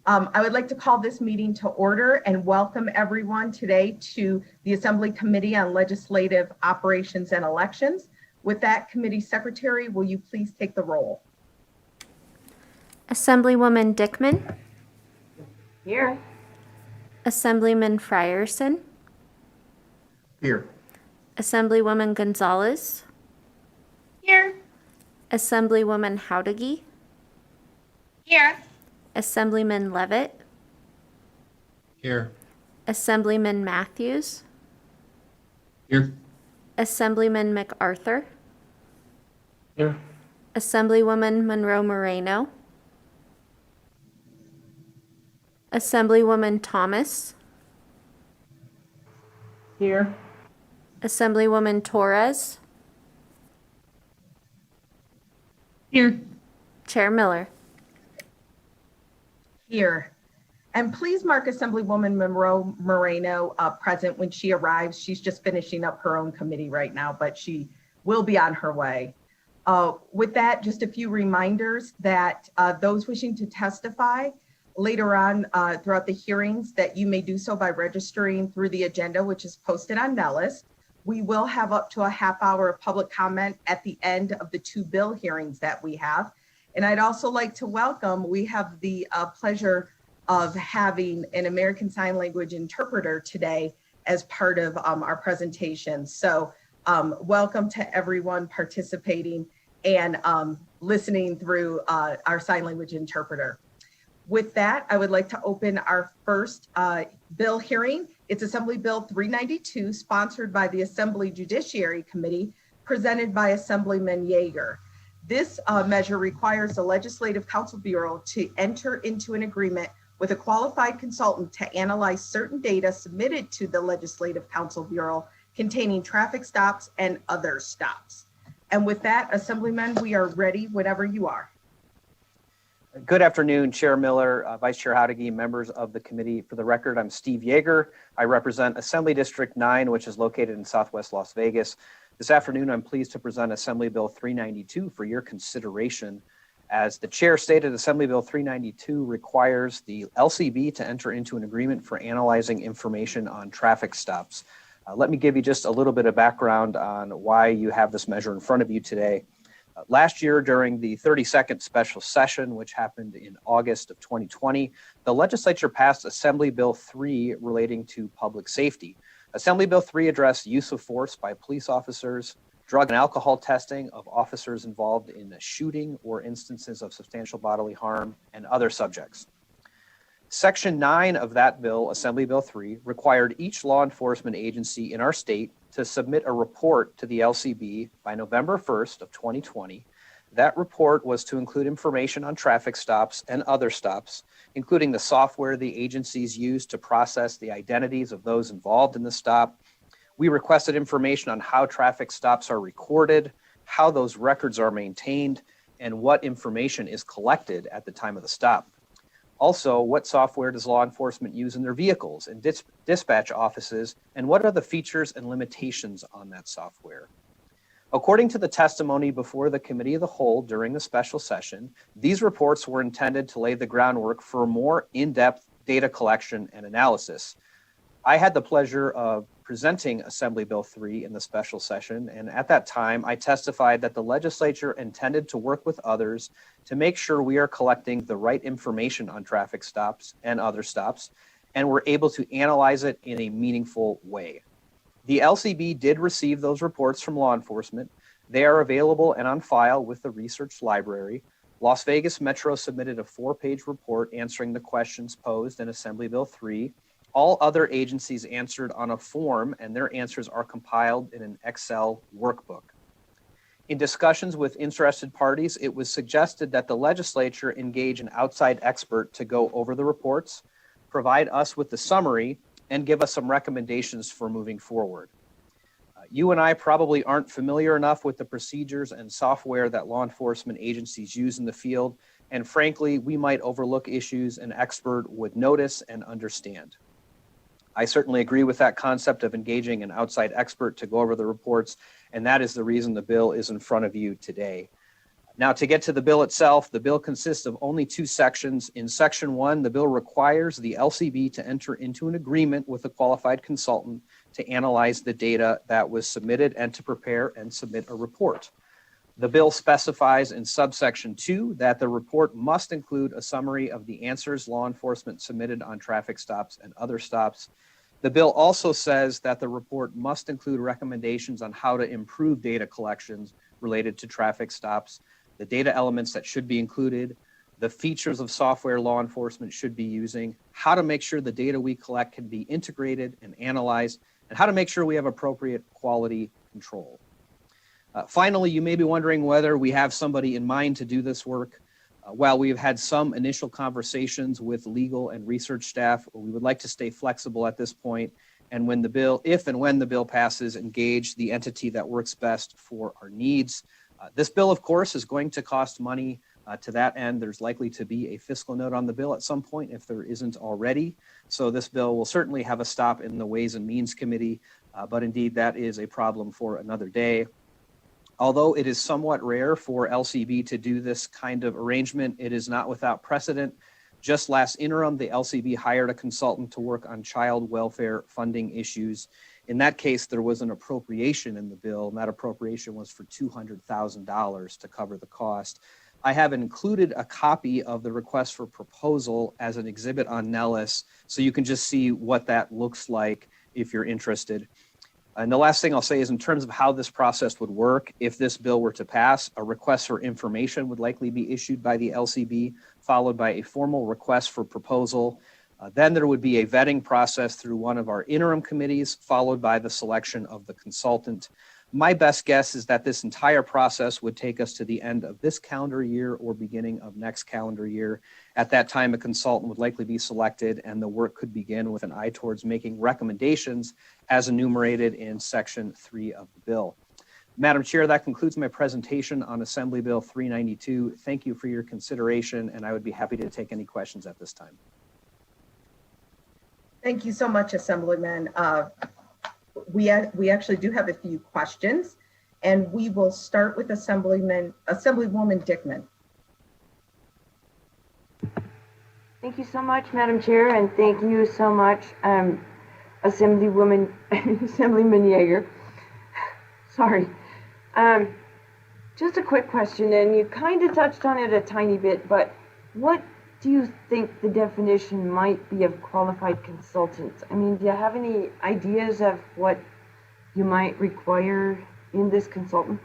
I would like to call this meeting to order and welcome everyone today to the Assembly Committee on Legislative Operations and Elections. With that, Committee Secretary, will you please take the roll? Assemblywoman Dickman. Here. Assemblyman Frierson. Here. Assemblywoman Gonzalez. Here. Assemblywoman Howdagi. Here. Assemblyman Levitt. Here. Assemblyman Matthews. Here. Assemblyman MacArthur. Here. Assemblywoman Monroe Moreno. Assemblywoman Thomas. Here. Assemblywoman Torres. Here. Chair Miller. Here. And please mark Assemblywoman Monroe Moreno present when she arrives. She's just finishing up her own committee right now, but she will be on her way. With that, just a few reminders that those wishing to testify later on throughout the hearings, that you may do so by registering through the agenda, which is posted on Nellis. We will have up to a half hour of public comment at the end of the two bill hearings that we have. And I'd also like to welcome, we have the pleasure of having an American Sign Language interpreter today as part of our presentation. So welcome to everyone participating and listening through our sign language interpreter. With that, I would like to open our first bill hearing. It's Assembly Bill 392, sponsored by the Assembly Judiciary Committee, presented by Assemblyman Yeager. This measure requires the Legislative Counsel Bureau to enter into an agreement with a qualified consultant to analyze certain data submitted to the Legislative Counsel Bureau containing traffic stops and other stops. And with that, Assemblyman, we are ready whenever you are. Good afternoon, Chair Miller, Vice Chair Howdagi, members of the committee. For the record, I'm Steve Yeager. I represent Assembly District 9, which is located in Southwest Las Vegas. This afternoon, I'm pleased to present Assembly Bill 392 for your consideration. As the chair stated, Assembly Bill 392 requires the LCB to enter into an agreement for analyzing information on traffic stops. Let me give you just a little bit of background on why you have this measure in front of you today. Last year, during the 32nd special session, which happened in August of 2020, the legislature passed Assembly Bill 3 relating to public safety. Assembly Bill 3 addressed use of force by police officers, drug and alcohol testing of officers involved in a shooting or instances of substantial bodily harm, and other subjects. Section 9 of that bill, Assembly Bill 3, required each law enforcement agency in our state to submit a report to the LCB by November 1st of 2020. That report was to include information on traffic stops and other stops, including the software the agencies use to process the identities of those involved in the stop. We requested information on how traffic stops are recorded, how those records are maintained, and what information is collected at the time of the stop. Also, what software does law enforcement use in their vehicles and dispatch offices, and what are the features and limitations on that software? According to the testimony before the Committee of the Whole during the special session, these reports were intended to lay the groundwork for more in-depth data collection and analysis. I had the pleasure of presenting Assembly Bill 3 in the special session, and at that time, I testified that the legislature intended to work with others to make sure we are collecting the right information on traffic stops and other stops, and we're able to analyze it in a meaningful way. The LCB did receive those reports from law enforcement. They are available and on file with the research library. Las Vegas Metro submitted a 4-page report answering the questions posed in Assembly Bill 3. All other agencies answered on a form, and their answers are compiled in an Excel workbook. In discussions with interested parties, it was suggested that the legislature engage an outside expert to go over the reports, provide us with the summary, and give us some recommendations for moving forward. You and I probably aren't familiar enough with the procedures and software that law enforcement agencies use in the field, and frankly, we might overlook issues an expert would notice and understand. I certainly agree with that concept of engaging an outside expert to go over the reports, and that is the reason the bill is in front of you today. Now, to get to the bill itself, the bill consists of only 2 sections. In Section 1, the bill requires the LCB to enter into an agreement with a qualified consultant to analyze the data that was submitted and to prepare and submit a report. The bill specifies in subsection 2 that the report must include a summary of the answers law enforcement submitted on traffic stops and other stops. The bill also says that the report must include recommendations on how to improve data collections related to traffic stops, the data elements that should be included, the features of software law enforcement should be using, how to make sure the data we collect can be integrated and analyzed, and how to make sure we have appropriate quality control. Finally, you may be wondering whether we have somebody in mind to do this work. While we have had some initial conversations with legal and research staff, we would like to stay flexible at this point, and when the bill, if and when the bill passes, engage the entity that works best for our needs. This bill, of course, is going to cost money. To that end, there's likely to be a fiscal note on the bill at some point if there isn't already. So this bill will certainly have a stop in the Ways and Means Committee, but indeed that is a problem for another day. Although it is somewhat rare for LCB to do this kind of arrangement, it is not without precedent. Just last interim, the LCB hired a consultant to work on child welfare funding issues. In that case, there was an appropriation in the bill, and that appropriation was for $200,000 to cover the cost. I have included a copy of the request for proposal as an exhibit on Nellis, so you can just see what that looks like if you're interested. And the last thing I'll say is in terms of how this process would work, if this bill were to pass, a request for information would likely be issued by the LCB, followed by a formal request for proposal. Then there would be a vetting process through one of our interim committees, followed by the selection of the consultant. My best guess is that this entire process would take us to the end of this calendar year or beginning of next calendar year. At that time, a consultant would likely be selected and the work could begin with an eye towards making recommendations as enumerated in Section 3 of the bill. Madam Chair, that concludes my presentation on Assembly Bill 392. Thank you for your consideration, and I would be happy to take any questions at this time. Thank you so much, Assemblyman. We actually do have a few questions, and we will start with Assemblywoman Dickman. Thank you so much, Madam Chair, and thank you so much, Assemblyman Yeager. Sorry. Just a quick question, and you kind of touched on it a tiny bit, but what do you think the definition might be of qualified consultants? I mean, do you have any ideas of what you might require in this consultant?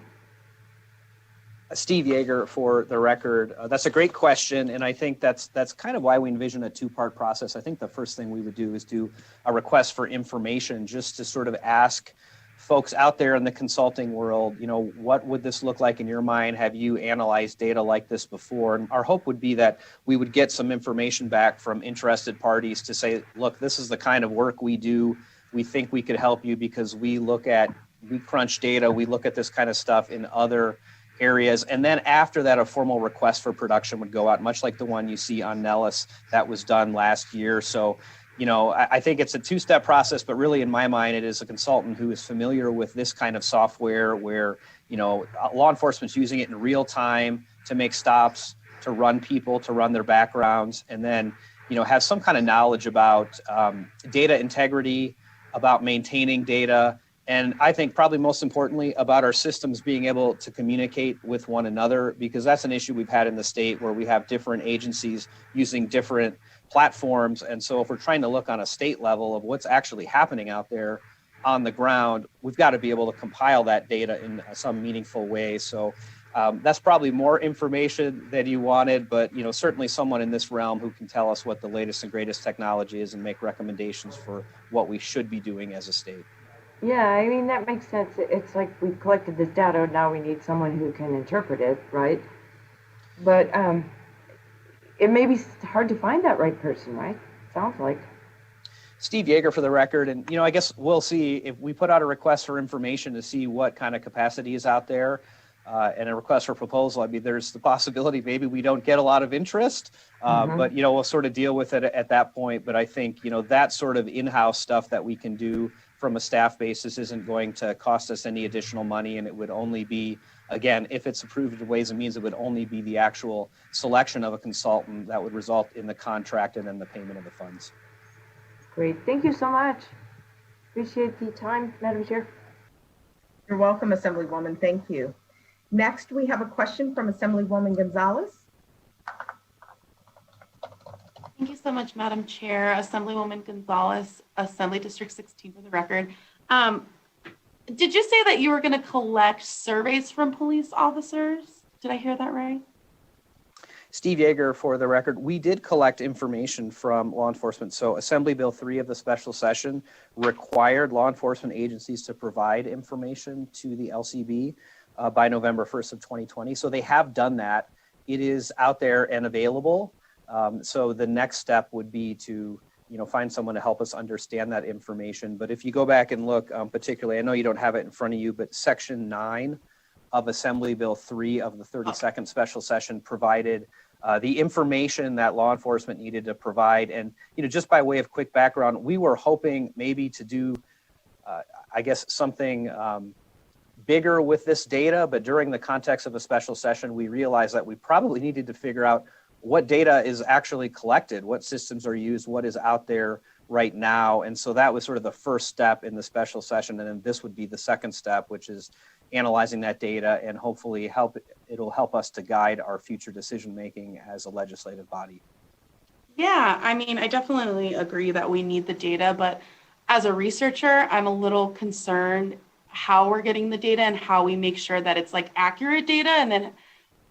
Steve Yeager, for the record, that's a great question, and I think that's kind of why we envision a 2-part process. I think the first thing we would do is do a request for information, just to sort of ask folks out there in the consulting world, you know, what would this look like in your mind? Have you analyzed data like this before? And our hope would be that we would get some information back from interested parties to say, look, this is the kind of work we do. We think we could help you because we crunch data, we look at this kind of stuff in other areas. And then after that, a formal request for production would go out, much like the one you see on Nellis that was done last year. So, you know, I think it's a 2-step process, but really in my mind, it is a consultant who is familiar with this kind of software where, you know, law enforcement's using it in real time to make stops, to run people, to run their backgrounds, and then, you know, has some kind of knowledge about data integrity, about maintaining data, and I think probably most importantly about our systems being able to communicate with one another, because that's an issue we've had in the state where we have different agencies using different platforms. And so if we're trying to look on a state level of what's actually happening out there on the ground, we've got to be able to compile that data in some meaningful way. So that's probably more information than you wanted, but you know, certainly someone in this realm who can tell us what the latest and greatest technology is and make recommendations for what we should be doing as a state. Yeah, I mean, that makes sense. It's like we've collected this data, now we need someone who can interpret it, right? But it may be hard to find that right person, right? Sounds like. Steve Yeager, for the record, and you know, I guess we'll see if we put out a request for information to see what kind of capacity is out there, and a request for proposal. I mean, there's the possibility maybe we don't get a lot of interest, but you know, we'll sort of deal with it at that point. But I think, you know, that sort of in-house stuff that we can do from a staff basis isn't going to cost us any additional money, and it would only be Again, if it's approved in Ways and Means, it would only be the actual selection of a consultant that would result in the contract and then the payment of the funds. Great, thank you so much. Appreciate the time, Madam Chair. You're welcome, Assemblywoman. Thank you. Next, we have a question from Assemblywoman Gonzalez. Thank you so much, Madam Chair. Assemblywoman Gonzalez, Assembly District 16 for the record. Did you say that you were going to collect surveys from police officers? Did I hear that right? Steve Yeager, for the record, we did collect information from law enforcement. So Assembly Bill 3 of the special session required law enforcement agencies to provide information to the LCB by November 1st of 2020. So they have done that. It is out there and available. So the next step would be to find someone to help us understand that information. But if you go back and look, particularly, I know you don't have it in front of you, but Section 9 of Assembly Bill 3 of the 32nd special session provided the information that law enforcement needed to provide. And, just by way of quick background, we were hoping maybe to do, I guess, something bigger with this data. But during the context of a special session, we realized that we probably needed to figure out what data is actually collected, what systems are used, what is out there right now. And so that was sort of the first step in the special session. And then this would be the second step, which is analyzing that data and hopefully it'll help us to guide our future decision-making as a legislative body. Yeah, I mean, I definitely agree that we need the data, but as a researcher, I'm a little concerned how we're getting the data and how we make sure that it's like accurate data, and then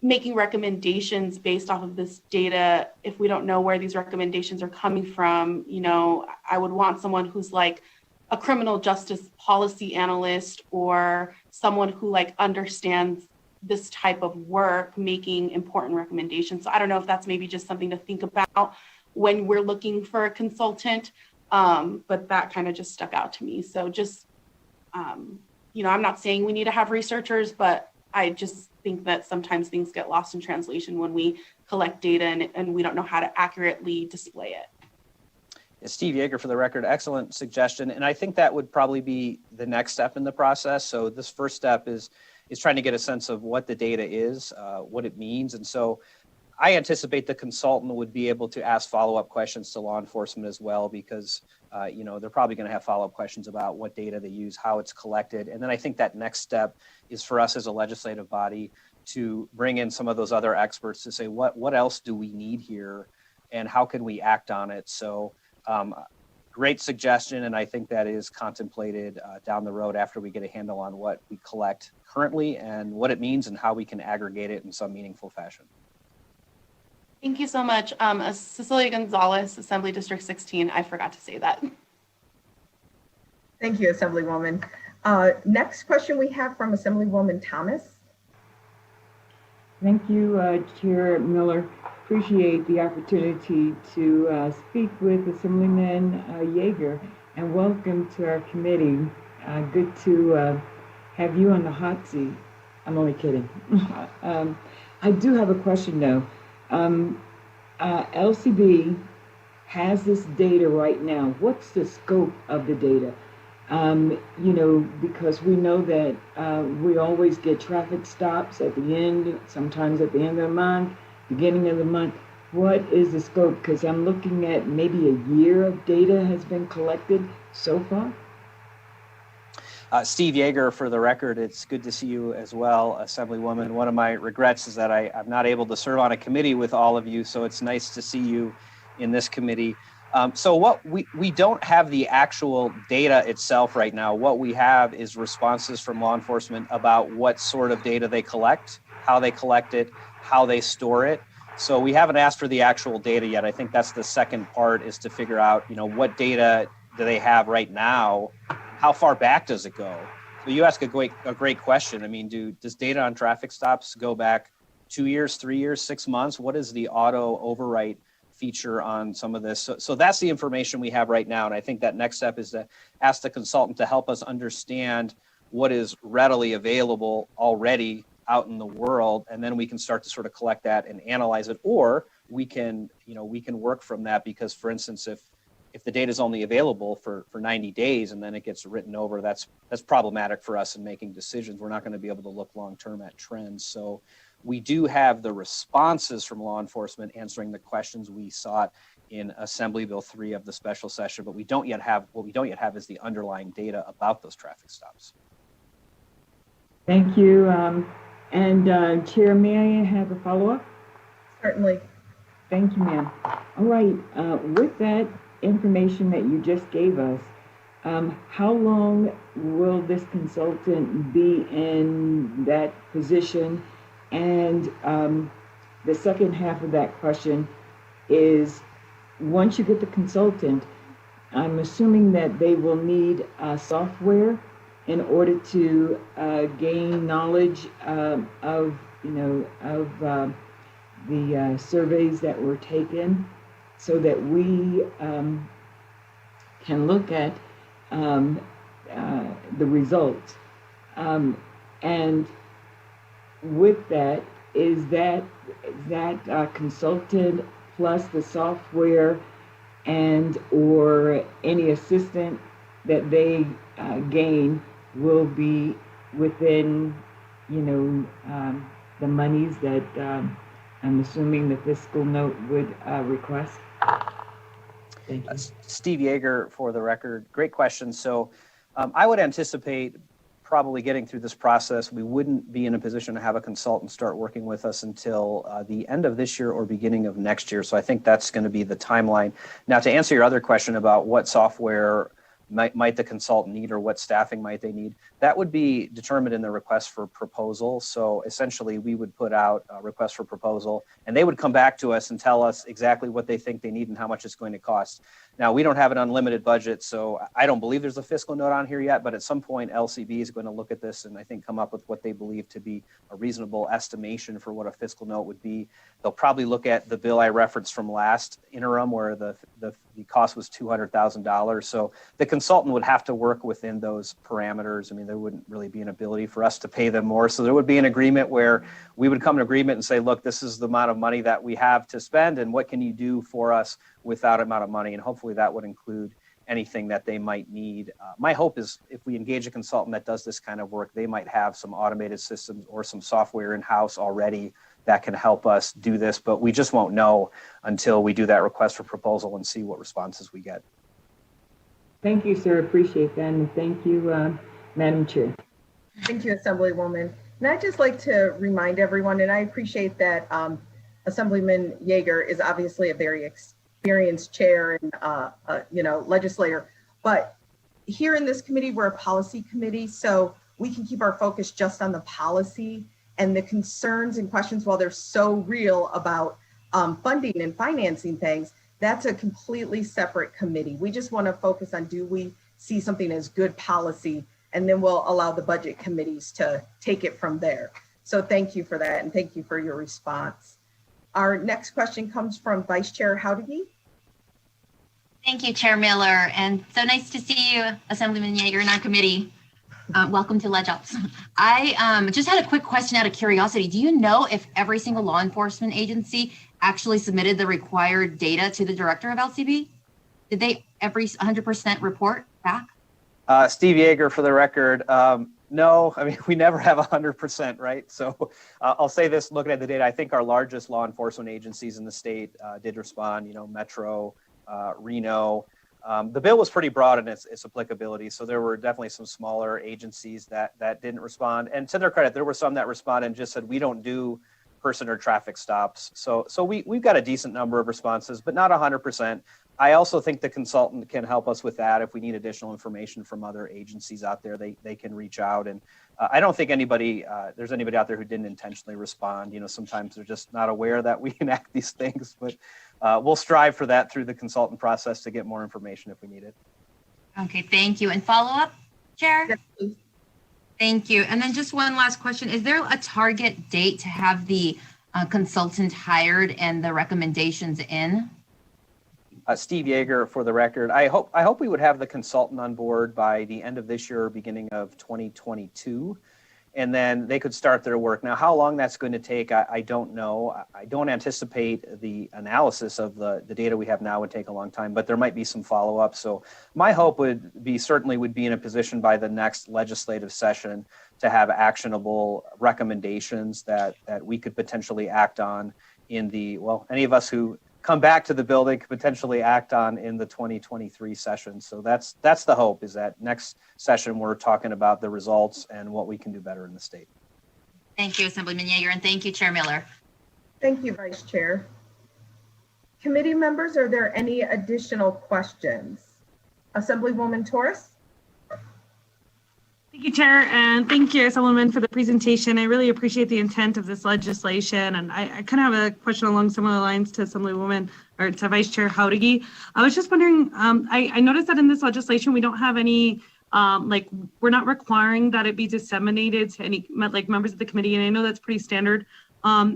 making recommendations based off of this data. If we don't know where these recommendations are coming from, I would want someone who's like a criminal justice policy analyst or someone who like understands this type of work, making important recommendations. So I don't know if that's maybe just something to think about when we're looking for a consultant, but that kind of just stuck out to me. So just, I'm not saying we need to have researchers, but I just think that sometimes things get lost in translation when we collect data and we don't know how to accurately display it. Steve Yeager, for the record, excellent suggestion. And I think that would probably be the next step in the process. So this first step is trying to get a sense of what the data is, what it means. And so I anticipate the consultant would be able to ask follow-up questions to law enforcement as well, because they're probably going to have follow-up questions about what data they use, how it's collected. And then I think that next step is for us as a legislative body to bring in some of those other experts to say, what else do we need here and how can we act on it? So great suggestion. And I think that is contemplated down the road after we get a handle on what we collect currently and what it means and how we can aggregate it in some meaningful fashion. Thank you so much. Cecilia Gonzalez, Assembly District 16. I forgot to say that. Thank you, Assemblywoman. Next question we have from Assemblywoman Thomas. Thank you, Chair Miller. Appreciate the opportunity to speak with Assemblyman Yeager, and welcome to our committee. Good to have you on the hot seat. I'm only kidding. I do have a question though. LCB has this data right now. What's the scope of the data? Because we know that we always get traffic stops at the end, sometimes at the end of the month, beginning of the month. What is the scope? Because I'm looking at maybe a year of data has been collected so far. Steve Yeager, for the record, it's good to see you as well, Assemblywoman. One of my regrets is that I'm not able to serve on a committee with all of you, so it's nice to see you in this committee. So what we don't have the actual data itself right now. What we have is responses from law enforcement about what sort of data they collect, how they collect it, how they store it. So we haven't asked for the actual data yet. I think that's the second part, is to figure out, what data do they have right now? How far back does it go? So you ask a great question. I mean, does data on traffic stops go back 2 years, 3 years, 6 months? What is the auto overwrite feature on some of this? So that's the information we have right now. And I think that next step is to ask the consultant to help us understand what is readily available already out in the world. And then we can start to sort of collect that and analyze it, or we can work from that, because for instance, if the data is only available for 90 days and then it gets written over, that's problematic for us in making decisions. We're not going to be able to look long-term at trends. So we do have the responses from law enforcement answering the questions we sought in Assembly Bill 3 of the special session, but what we don't yet have is the underlying data about those traffic stops. Thank you. Chair, may I have a follow-up? Certainly. Thank you, ma'am. All right, with that information that you just gave us, how long will this consultant be in that position? And the second half of that question is, once you get the consultant, I'm assuming that they will need software in order to gain knowledge of the surveys that were taken, so that we can look at the results. And with that, is that consultant plus the software and or any assistant that they gain will be within, the monies that I'm assuming the fiscal note would request? Thank you. Steve Yeager, for the record. Great question. So I would anticipate probably getting through this process. We wouldn't be in a position to have a consultant start working with us until the end of this year or beginning of next year. So I think that's going to be the timeline. Now, to answer your other question about what software might the consultant need or what staffing might they need, that would be determined in the request for proposal. So essentially we would put out a request for proposal and they would come back to us and tell us exactly what they think they need and how much it's going to cost. Now, we don't have an unlimited budget, so I don't believe there's a fiscal note on here yet, but at some point LCB is going to look at this and I think come up with what they believe to be a reasonable estimation for what a fiscal note would be. They'll probably look at the bill I referenced from last interim where the cost was $200,000. So the consultant would have to work within those parameters. I mean, there wouldn't really be an ability for us to pay them more. So there would be an agreement where we would come to an agreement and say, look, this is the amount of money that we have to spend and what can you do for us with that amount of money? And hopefully that would include anything that they might need. My hope is if we engage a consultant that does this kind of work, they might have some automated systems or some software in-house already that can help us do this, but we just won't know until we do that request for proposal and see what responses we get. Thank you, sir. Appreciate that. And thank you, Madam Chair. Thank you, Assemblywoman. And I'd just like to remind everyone, and I appreciate that Assemblyman Yeager is obviously a very experienced chair and legislator, but here in this committee, we're a policy committee, so we can keep our focus just on the policy and the concerns and questions, while they're so real about funding and financing things. That's a completely separate committee. We just want to focus on, do we see something as good policy, and then we'll allow the budget committees to take it from there. So thank you for that, and thank you for your response. Our next question comes from Vice Chair Howdeggy. Thank you, Chair Miller, and so nice to see you, Assemblyman Yeager, in our committee. Welcome to LegOps. I just had a quick question out of curiosity. Do you know if every single law enforcement agency actually submitted the required data to the director of LCB? Did they every 100% report back? Steve Yeager, for the record, no, I mean, we never have 100%, right? So I'll say this, looking at the data, I think our largest law enforcement agencies in the state did respond, Metro, Reno. The bill was pretty broad in its applicability, so there were definitely some smaller agencies that didn't respond. And to their credit, there were some that responded and just said, we don't do person or traffic stops. So we've got a decent number of responses, but not 100%. I also think the consultant can help us with that. If we need additional information from other agencies out there, they can reach out. And I don't think there's anybody out there who didn't intentionally respond. Sometimes they're just not aware that we enact these things, but we'll strive for that through the consultant process to get more information if we need it. Okay, thank you. And follow up, Chair? Yes, please. Thank you. And then just one last question. Is there a target date to have the consultant hired and the recommendations in? Steve Yeager, for the record. I hope we would have the consultant on board by the end of this year or beginning of 2022. and then they could start their work. Now, how long that's going to take, I don't know. I don't anticipate the analysis of the data we have now would take a long time, but there might be some follow-up. So my hope would be certainly would be in a position by the next legislative session to have actionable recommendations that we could potentially act on in the, well, any of us who come back to the building could potentially act on in the 2023 session. So that's the hope, is that next session we're talking about the results and what we can do better in the state. Thank you, Assemblyman Yeager, and thank you, Chair Miller. Thank you, Vice Chair. Committee members, are there any additional questions? Assemblywoman Torres? Thank you, Chair, and thank you, Assemblyman, for the presentation. I really appreciate the intent of this legislation, and I kind of have a question along similar lines to Assemblywoman or to Vice Chair Howdigi. I was just wondering, I noticed that in this legislation we don't have any, we're not requiring that it be disseminated to any members of the committee, and I know that's pretty standard.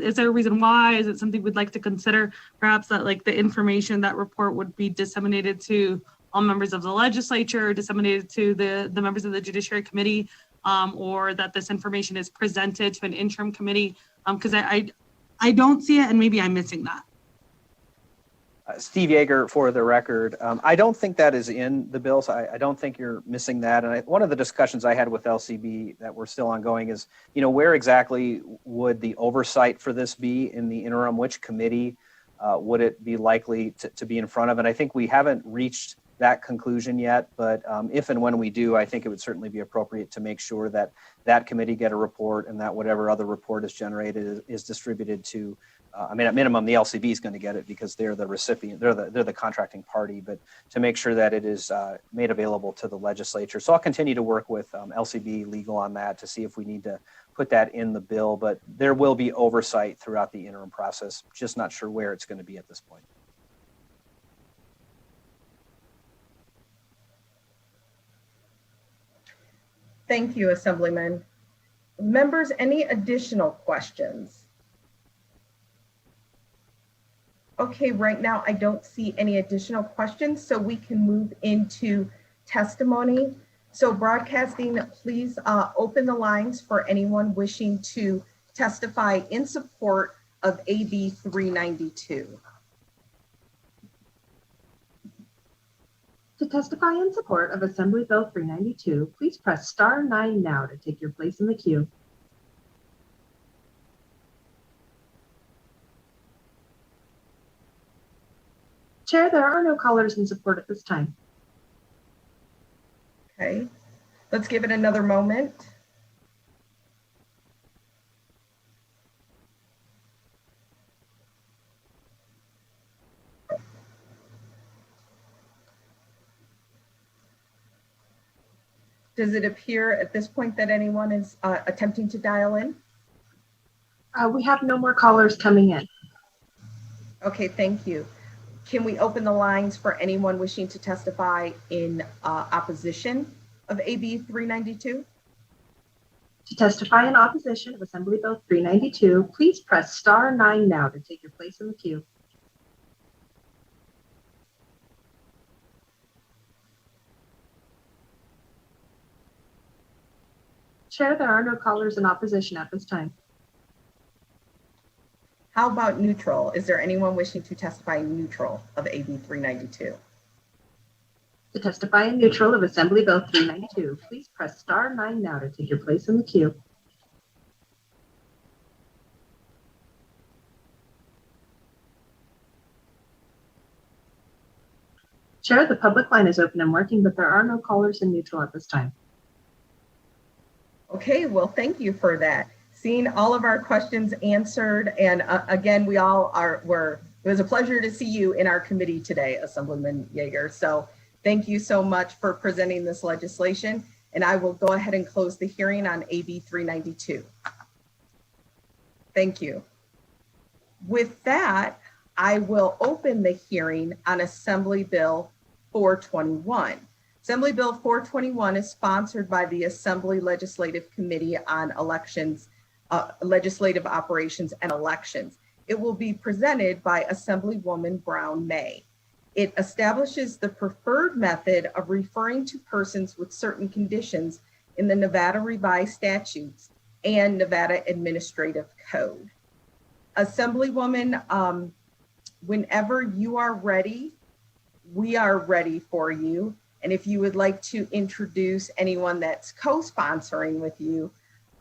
Is there a reason why? Is it something we'd like to consider? Perhaps that the information, that report would be disseminated to all members of the legislature, disseminated to the members of the Judiciary Committee, or that this information is presented to an interim committee? Because I don't see it, and maybe I'm missing that. Steve Yeager, for the record, I don't think that is in the bill, so I don't think you're missing that. And one of the discussions I had with LCB that we're still ongoing is, where exactly would the oversight for this be in the interim? Which committee would it be likely to be in front of? And I think we haven't reached that conclusion yet, but if and when we do, I think it would certainly be appropriate to make sure that that committee get a report, and that whatever other report is generated is distributed to, at minimum, the LCB is going to get it because they're the recipient, they're the contracting party, but to make sure that it is made available to the legislature. So I'll continue to work with LCB legal on that to see if we need to put that in the bill, but there will be oversight throughout the interim process. Just not sure where it's going to be at this point. Thank you, Assemblyman. Members, any additional questions? Okay, right now I don't see any additional questions, so we can move into testimony. So broadcasting, please open the lines for anyone wishing to testify in support of AB 392. To testify in support of Assembly Bill 392, please press *9 now to take your place in the queue. Chair, there are no callers in support at this time. Okay, let's give it another moment. Does it appear at this point that anyone is attempting to dial in? We have no more callers coming in. Okay, thank you. Can we open the lines for anyone wishing to testify in opposition of AB 392? To testify in opposition of Assembly Bill 392, please press *9 now to take your place in the queue. Chair, there are no callers in opposition at this time. How about neutral? Is there anyone wishing to testify neutral of AB 392? To testify in neutral of Assembly Bill 392, please press *9 now to take your place in the queue. Chair, the public line is open and working, but there are no callers in neutral at this time. Okay, well, thank you for that. Seeing all of our questions answered, and again, it was a pleasure to see you in our committee today, Assemblyman Yeager. So thank you so much for presenting this legislation, and I will go ahead and close the hearing on AB 392. Thank you. With that, I will open the hearing on Assembly Bill 421. Assembly Bill 421 is sponsored by the Assembly Legislative Committee on Elections, Legislative Operations and Elections. It will be presented by Assemblywoman Brown May. It establishes the preferred method of referring to persons with certain conditions in the Nevada revised statutes and Nevada Administrative Code. Assemblywoman, whenever you are ready, we are ready for you. And if you would like to introduce anyone that's co-sponsoring with you,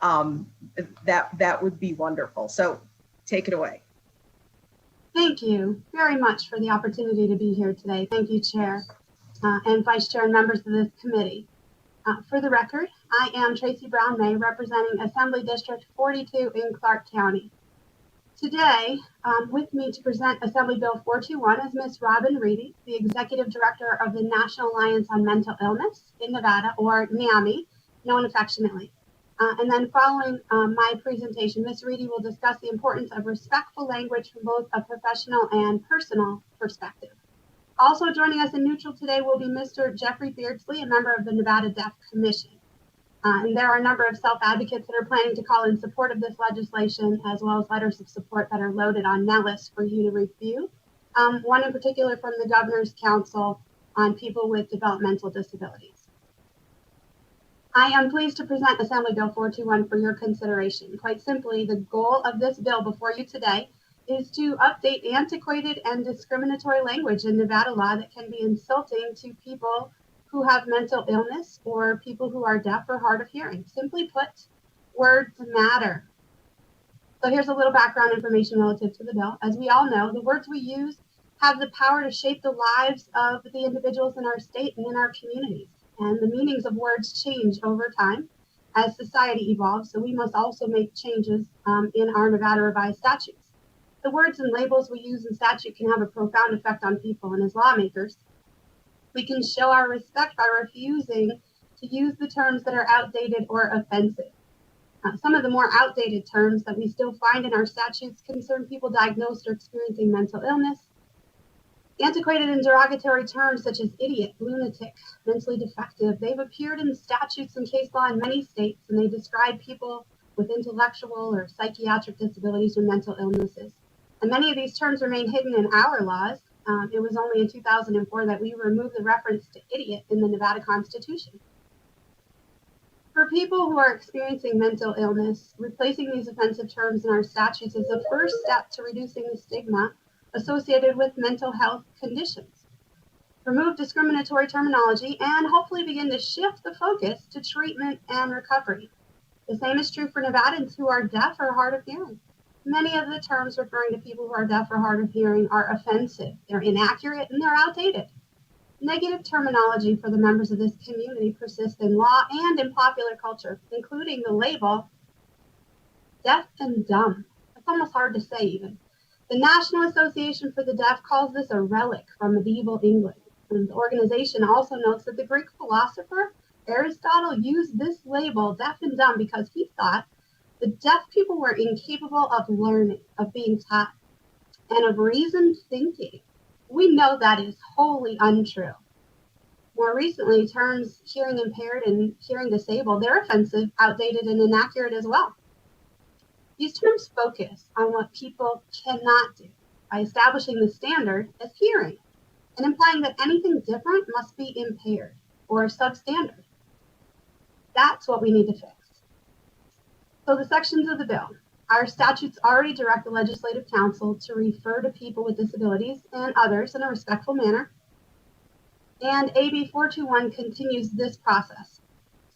that would be wonderful. So take it away. Thank you very much for the opportunity to be here today. Thank you, Chair and Vice Chair and members of this committee. For the record, I am Tracy Brown May, representing Assembly District 42 in Clark County. Today, with me to present Assembly Bill 421 is Ms. Robin Reedy, the Executive Director of the National Alliance on Mental Illness in Nevada, or NAMI, known affectionately. And then following my presentation, Ms. Reedy will discuss the importance of respectful language from both a professional and personal perspective. Also joining us in neutral today will be Mr. Jeffrey Beardsley, a member of the Nevada Deaf Commission. And there are a number of self-advocates that are planning to call in support of this legislation, as well as letters of support that are loaded on Nellis for you to review. One in particular from the Governor's Council on People with Developmental Disabilities. I am pleased to present Assembly Bill 421 for your consideration. Quite simply, the goal of this bill before you today is to update antiquated and discriminatory language in Nevada law that can be insulting to people who have mental illness or people who are deaf or hard of hearing. Simply put, words matter. So here's a little background information relative to the bill. As we all know, the words we use have the power to shape the lives of the individuals in our state and in our communities. And the meanings of words change over time as society evolves, so we must also make changes in our Nevada revised statutes. The words and labels we use in statute can have a profound effect on people, and as lawmakers, we can show our respect by refusing to use the terms that are outdated or offensive. Some of the more outdated terms that we still find in our statutes concern people diagnosed or experiencing mental illness. Antiquated and derogatory terms such as idiot, lunatic, mentally defective, they've appeared in statutes and case law in many states, and they describe people with intellectual or psychiatric disabilities or mental illnesses. And many of these terms remain hidden in our laws. It was only in 2004 that we removed the reference to idiot in the Nevada Constitution. For people who are experiencing mental illness, replacing these offensive terms in our statutes is the first step to reducing the stigma associated with mental health conditions. Remove discriminatory terminology and hopefully begin to shift the focus to treatment and recovery. The same is true for Nevadans who are deaf or hard of hearing. Many of the terms referring to people who are deaf or hard of hearing are offensive, they're inaccurate, and they're outdated. Negative terminology for the members of this community persists in law and in popular culture, including the label deaf and dumb. It's almost hard to say even. The National Association for the Deaf calls this a relic from medieval England. And the organization also notes that the Greek philosopher Aristotle used this label, deaf and dumb, because he thought the deaf people were incapable of learning, of being taught, and of reasoned thinking. We know that is wholly untrue. More recently, terms hearing impaired and hearing disabled, they're offensive, outdated, and inaccurate as well. These terms focus on what people cannot do by establishing the standard as hearing and implying that anything different must be impaired or substandard. That's what we need to fix. So the sections of the bill. Our statutes already direct the Legislative Council to refer to people with disabilities and others in a respectful manner. And AB 421 continues this process.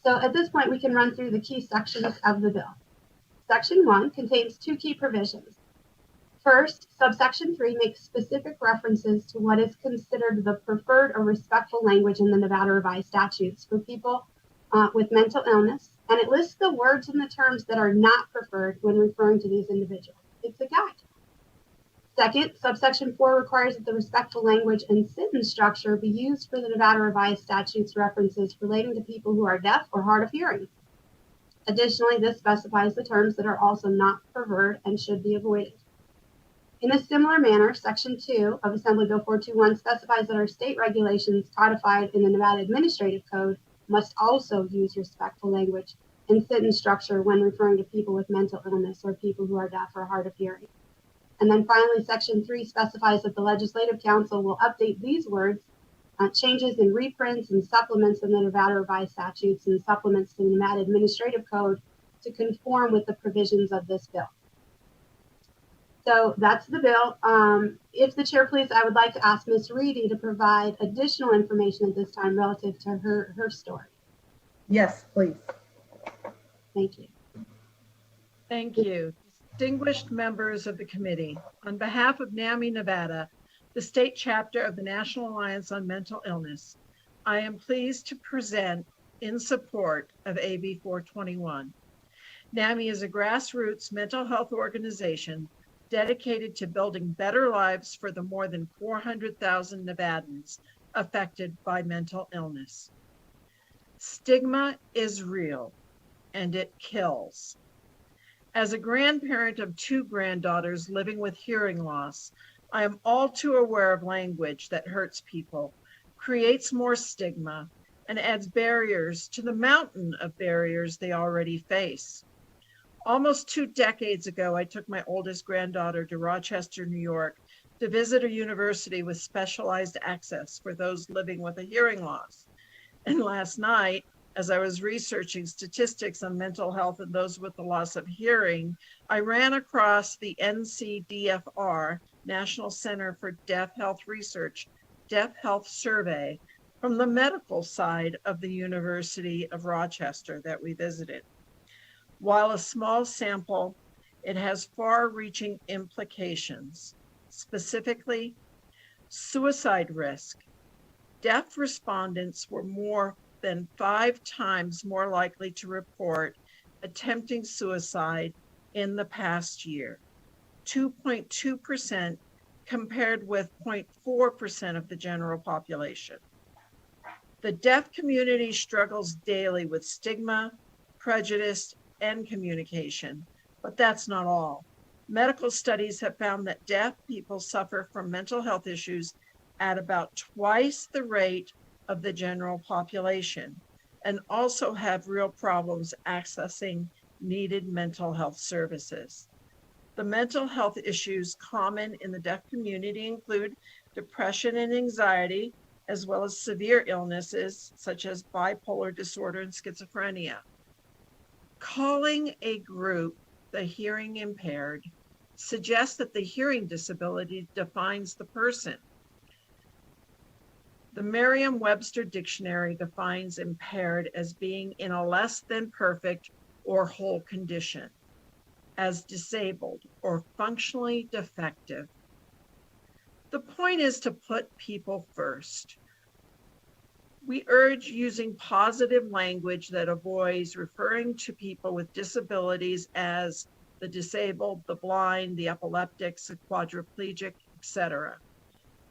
So at this point, we can run through the key sections of the bill. Section 1 contains two key provisions. First, subsection 3 makes specific references to what is considered the preferred or respectful language in the Nevada revised statutes for people with mental illness, and it lists the words and the terms that are not preferred when referring to these individuals. It's a guide. Second, subsection 4 requires that the respectful language and sentence structure be used for the Nevada revised statutes references relating to people who are deaf or hard of hearing. Additionally, this specifies the terms that are also not preferred and should be avoided. In a similar manner, Section 2 of Assembly Bill 421 specifies that our state regulations codified in the Nevada Administrative Code must also use respectful language and sentence structure when referring to people with mental illness or people who are deaf or hard of hearing. And then finally, Section 3 specifies that the Legislative Council will update these words, changes in reprints and supplements in the Nevada revised statutes and supplements to the Nevada Administrative Code to conform with the provisions of this bill. So that's the bill. If the chair please, I would like to ask Ms. Reedy to provide additional information at this time relative to her story. Yes, please. Thank you. Thank you. Distinguished members of the committee, on behalf of NAMI Nevada, the state chapter of the National Alliance on Mental Illness, I am pleased to present in support of AB 421. NAMI is a grassroots mental health organization dedicated to building better lives for the more than 400,000 Nevadans affected by mental illness. Stigma is real and it kills. As a grandparent of 2 granddaughters living with hearing loss, I am all too aware of language that hurts people, creates more stigma, and adds barriers to the mountain of barriers they already face. Almost 2 decades ago, I took my oldest granddaughter to Rochester, New York, to visit a university with specialized access for those living with a hearing loss. And last night, as I was researching statistics on mental health and those with the loss of hearing, I ran across the NCDFR, National Center for Deaf Health Research, Deaf Health Survey from the medical side of the University of Rochester that we visited. While a small sample, it has far-reaching implications, specifically suicide risk. Deaf respondents were more than 5 times more likely to report attempting suicide in the past year, 2.2% compared with 0.4% of the general population. The deaf community struggles daily with stigma, prejudice, and communication, but that's not all. Medical studies have found that deaf people suffer from mental health issues at about twice the rate of the general population, and also have real problems accessing needed mental health services. The mental health issues common in the deaf community include depression and anxiety, as well as severe illnesses such as bipolar disorder and schizophrenia. Calling a group the hearing impaired suggests that the hearing disability defines the person. The Merriam-Webster dictionary defines impaired as being in a less than perfect or whole condition, as disabled or functionally defective. The point is to put people first. We urge using positive language that avoids referring to people with disabilities as the disabled, the blind, the epileptics, the quadriplegic, etc.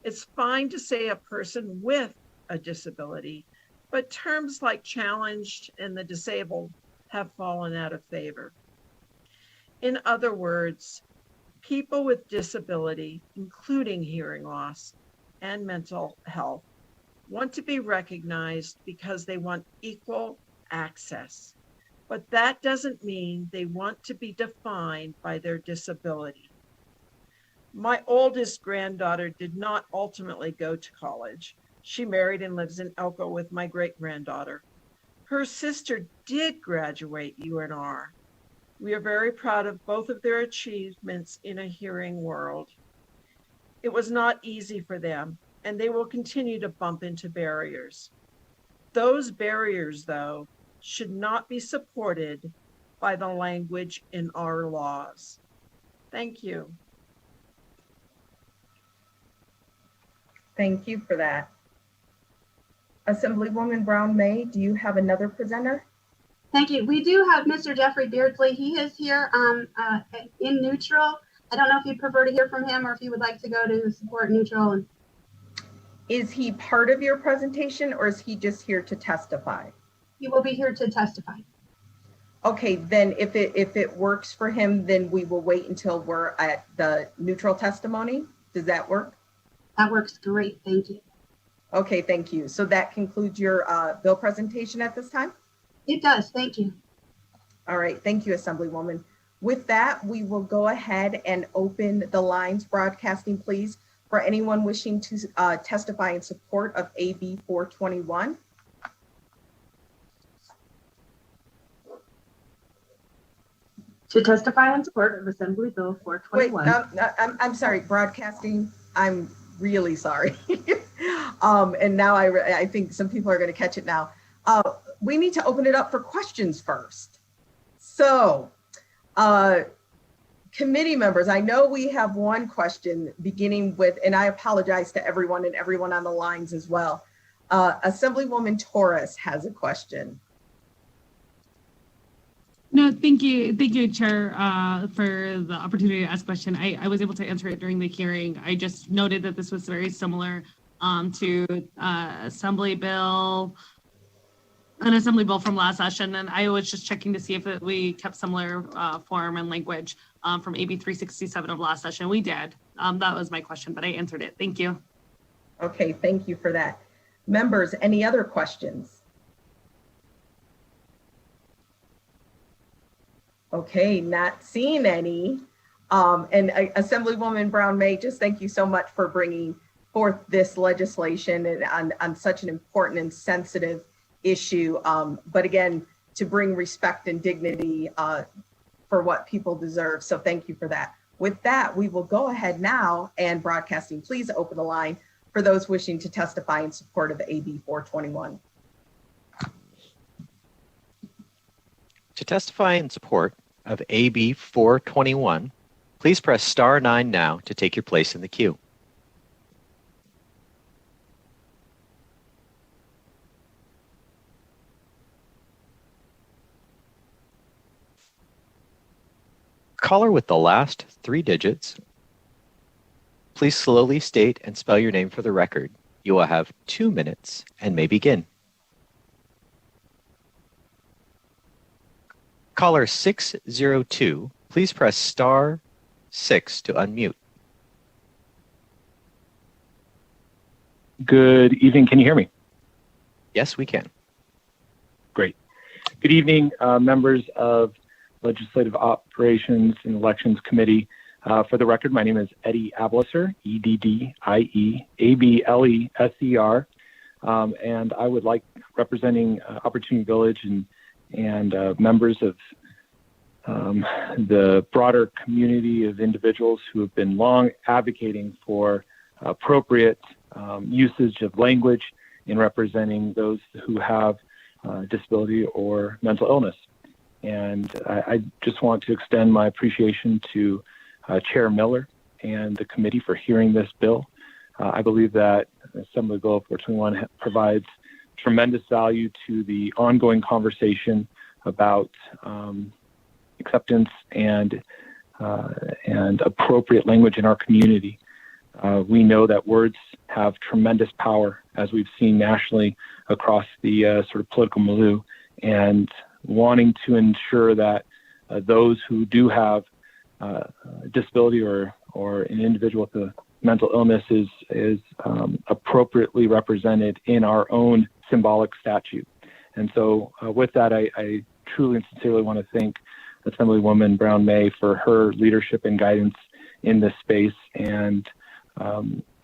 It's fine to say a person with a disability, but terms like challenged and the disabled have fallen out of favor. In other words, people with disability, including hearing loss and mental health, want to be recognized because they want equal access. But that doesn't mean they want to be defined by their disability. My oldest granddaughter did not ultimately go to college. She married and lives in Elko with my great-granddaughter. Her sister did graduate UNR. We are very proud of both of their achievements in a hearing world. It was not easy for them, and they will continue to bump into barriers. Those barriers, though, should not be supported by the language in our laws. Thank you. Thank you for that. Assemblywoman Brown-May, do you have another presenter? Thank you. We do have Mr. Jeffrey Beardsley. He is here in neutral. I don't know if you'd prefer to hear from him or if you would like to go to support neutral. Is he part of your presentation or is he just here to testify? He will be here to testify. Okay, then if it works for him, then we will wait until we're at the neutral testimony. Does that work? That works great. Thank you. Okay, thank you. So that concludes your bill presentation at this time? It does. Thank you. All right. Thank you, Assemblywoman. With that, we will go ahead and open the lines broadcasting, please, for anyone wishing to testify in support of AB 421. To testify in support of Assembly Bill Wait, 421. I'm sorry, broadcasting, I'm really sorry. And now I think some people are going to catch it now. We need to open it up for questions first. So, committee members, I know we have one question beginning with, and I apologize to everyone and everyone on the lines as well. Assemblywoman Torres has a question. No, thank you, Chair, for the opportunity to ask a question. I was able to answer it during the hearing. I just noted that this was very similar to an assembly bill from last session, and I was just checking to see if we kept similar form and language from AB 367 of last session. We did. That was my question, but I answered it. Thank you. Okay, thank you for that. Members, any other questions? Okay, not seeing any. And Assemblywoman Brown-May, just thank you so much for bringing forth this legislation and on such an important and sensitive issue. But again, to bring respect and dignity for what people deserve. So thank you for that. With that, we will go ahead now and broadcasting, please open the line for those wishing to testify in support of AB 421. To testify in support of AB 421, please press star 9 now to take your place in the queue. Caller with the last 3 digits, please slowly state and spell your name for the record. You will have 2 minutes and may begin. Caller 602, please press star 6 to unmute. Good evening. Can you hear me? Yes, we can. Great. Good evening, members of Legislative Operations and Elections Committee. For the record, my name is Eddie Ableser, EDDIE-ABLESER, and I would like, representing Opportunity Village and members of the broader community of individuals who have been long advocating for appropriate usage of language in representing those who have disability or mental illness. And I just want to extend my appreciation to Chair Miller and the committee for hearing this bill. I believe that Assembly Bill 421 provides tremendous value to the ongoing conversation about acceptance and appropriate language in our community. We know that words have tremendous power, as we've seen nationally across the sort of political milieu, and wanting to ensure that those who do have disability or an individual with a mental illness is appropriately represented in our own symbolic statute. And so with that, I truly and sincerely want to thank Assemblywoman Brown-May for her leadership and guidance in this space, and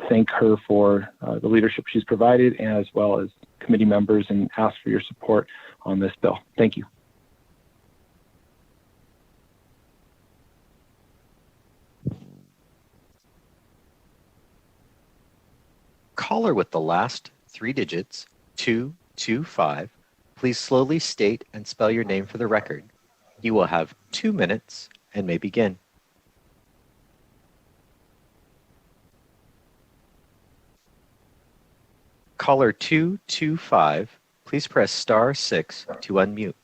thank her for the leadership she's provided, as well as committee members, and ask for your support on this bill. Thank you. Caller with the last 3 digits, 225, please slowly state and spell your name for the record. You will have 2 minutes and may begin. Caller 225, please press star 6 to unmute.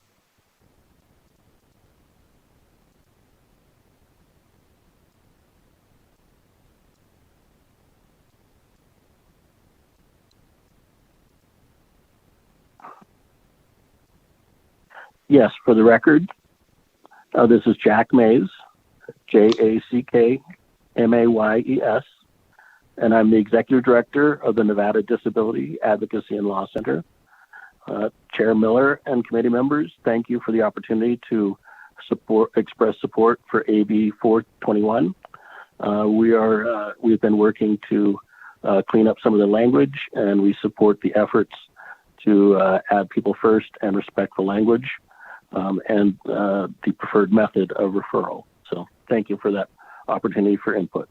Yes, for the record, this is Jack Mays, Jackmays, and I'm the Executive Director of the Nevada Disability Advocacy and Law Center. Chair Miller and committee members, thank you for the opportunity to express support for AB 421. We've been working to clean up some of the language, and we support the efforts to add people first and respectful language. and the preferred method of referral. So thank you for that opportunity for input.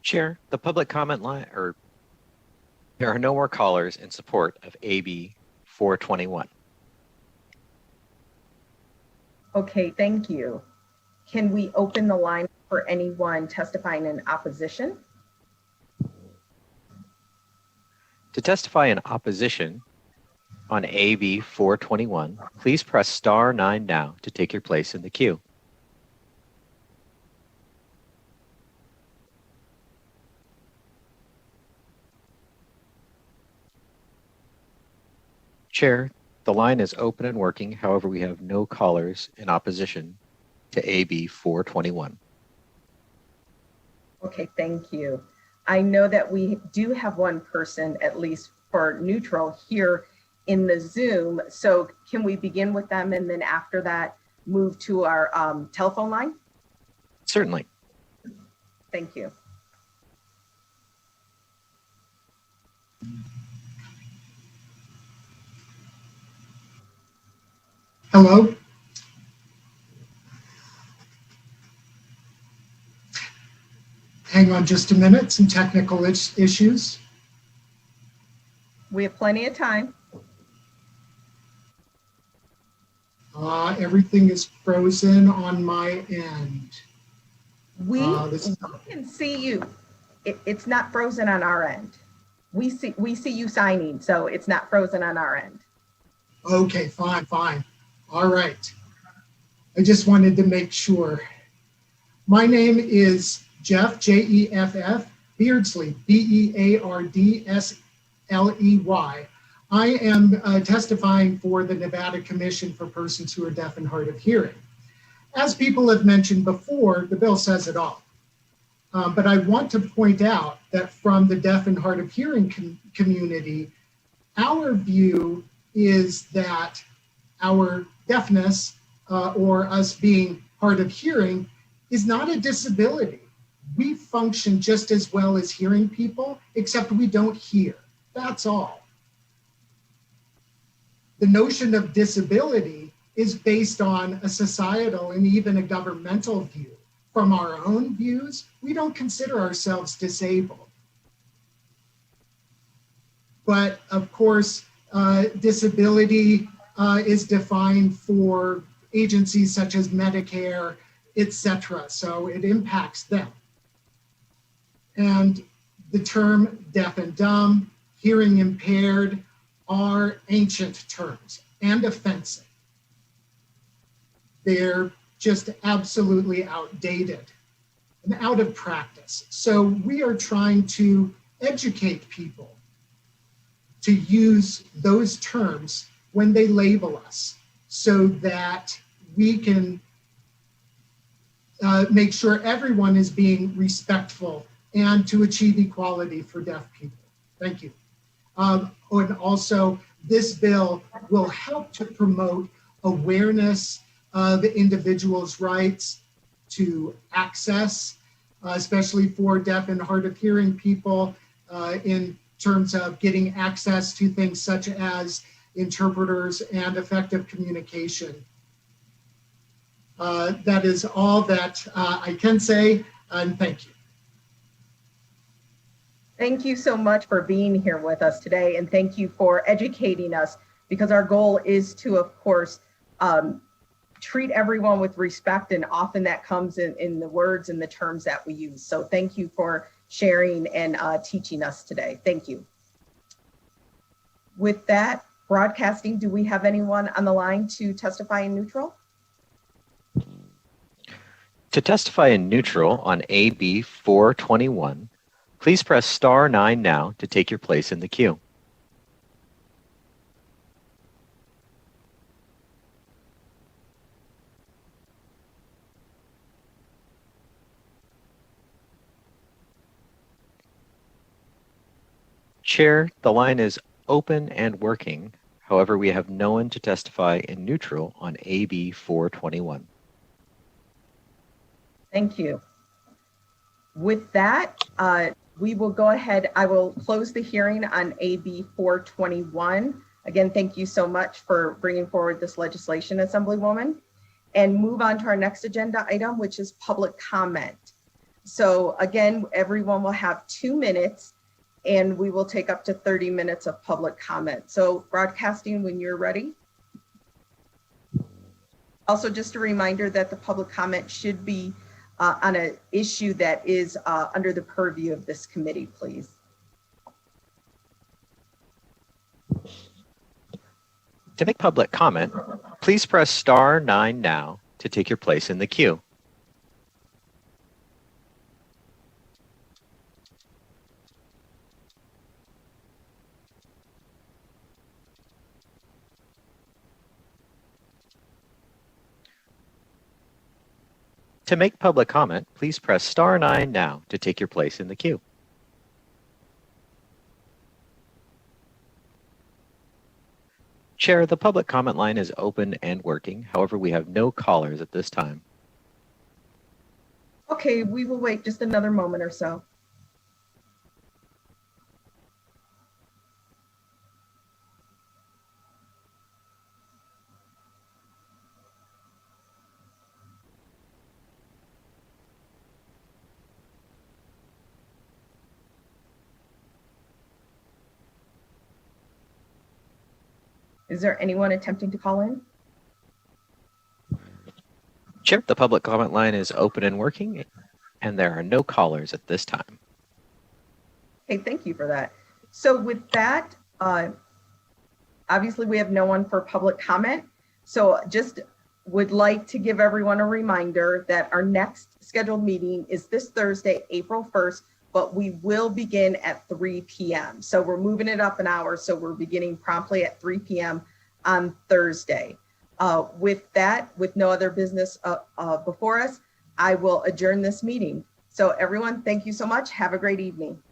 Chair, the public comment line, or there are no more callers in support of AB 421. Okay, thank you. Can we open the line for anyone testifying in opposition? To testify in opposition on AB 421, please press star 9 now to take your place in the queue. Chair, the line is open and working. However, we have no callers in opposition to AB 421. Okay, thank you. I know that we do have one person, at least for neutral, here in the Zoom. So can we begin with them and then after that move to our telephone line? Certainly. Thank you. Hello. Hang on just a minute, some technical issues. We have plenty of time. Everything is frozen on my end. We can see you. It's not frozen on our end. We see you signing, so it's not frozen on our end. Okay, fine. All right. I just wanted to make sure. My name is Jeff, Jeff, Beardsley, Beardsley. I am testifying for the Nevada Commission for Persons Who Are Deaf and Hard of Hearing. As people have mentioned before, the bill says it all. But I want to point out that from the deaf and hard of hearing community, our view is that our deafness or us being hard of hearing is not a disability. We function just as well as hearing people, except we don't hear. That's all. The notion of disability is based on a societal and even a governmental view. From our own views, we don't consider ourselves disabled. But of course, disability is defined for agencies such as Medicare, etc. So it impacts them. And the term deaf and dumb, hearing impaired are ancient terms and offensive. They're just absolutely outdated and out of practice. So we are trying to educate people to use those terms when they label us so that we can make sure everyone is being respectful and to achieve equality for deaf people. Thank you. And also, this bill will help to promote awareness of individuals' rights to access, especially for deaf and hard of hearing people, in terms of getting access to things such as interpreters and effective communication. That is all that I can say, and thank you. Thank you so much for being here with us today, and thank you for educating us, because our goal is to, of course, treat everyone with respect, and often that comes in the words and the terms that we use. So thank you for sharing and teaching us today. Thank you. With that, broadcasting, do we have anyone on the line to testify in neutral? To testify in neutral on AB 421, please press star 9 now to take your place in the queue. Chair, the line is open and working. However, we have no one to testify in neutral on AB 421. Thank you. With that, we will go ahead. I will close the hearing on AB 421. Again, thank you so much for bringing forward this legislation, Assemblywoman, and move on to our next agenda item, which is public comment. So again, everyone will have 2 minutes and we will take up to 30 minutes of public comment. So broadcasting when you're ready. Also, just a reminder that the public comment should be on an issue that is under the purview of this committee, please. To make public comment, please press star 9 now to take your place in the queue. To make public comment, please press star 9 now to take your place in the queue. Chair, the public comment line is open and working. However, we have no callers at this time. Okay, we will wait just another moment or so. Is there anyone attempting to call in? Chair, the public comment line is open and working, and there are no callers at this time. Okay, thank you for that. So with that, obviously we have no one for public comment. So just would like to give everyone a reminder that our next scheduled meeting is this Thursday, April 1st, but we will begin at 3 p.m. So we're moving it up an hour. So we're beginning promptly at 3 p.m. on Thursday. With that, with no other business before us, I will adjourn this meeting. So everyone, thank you so much. Have a great evening.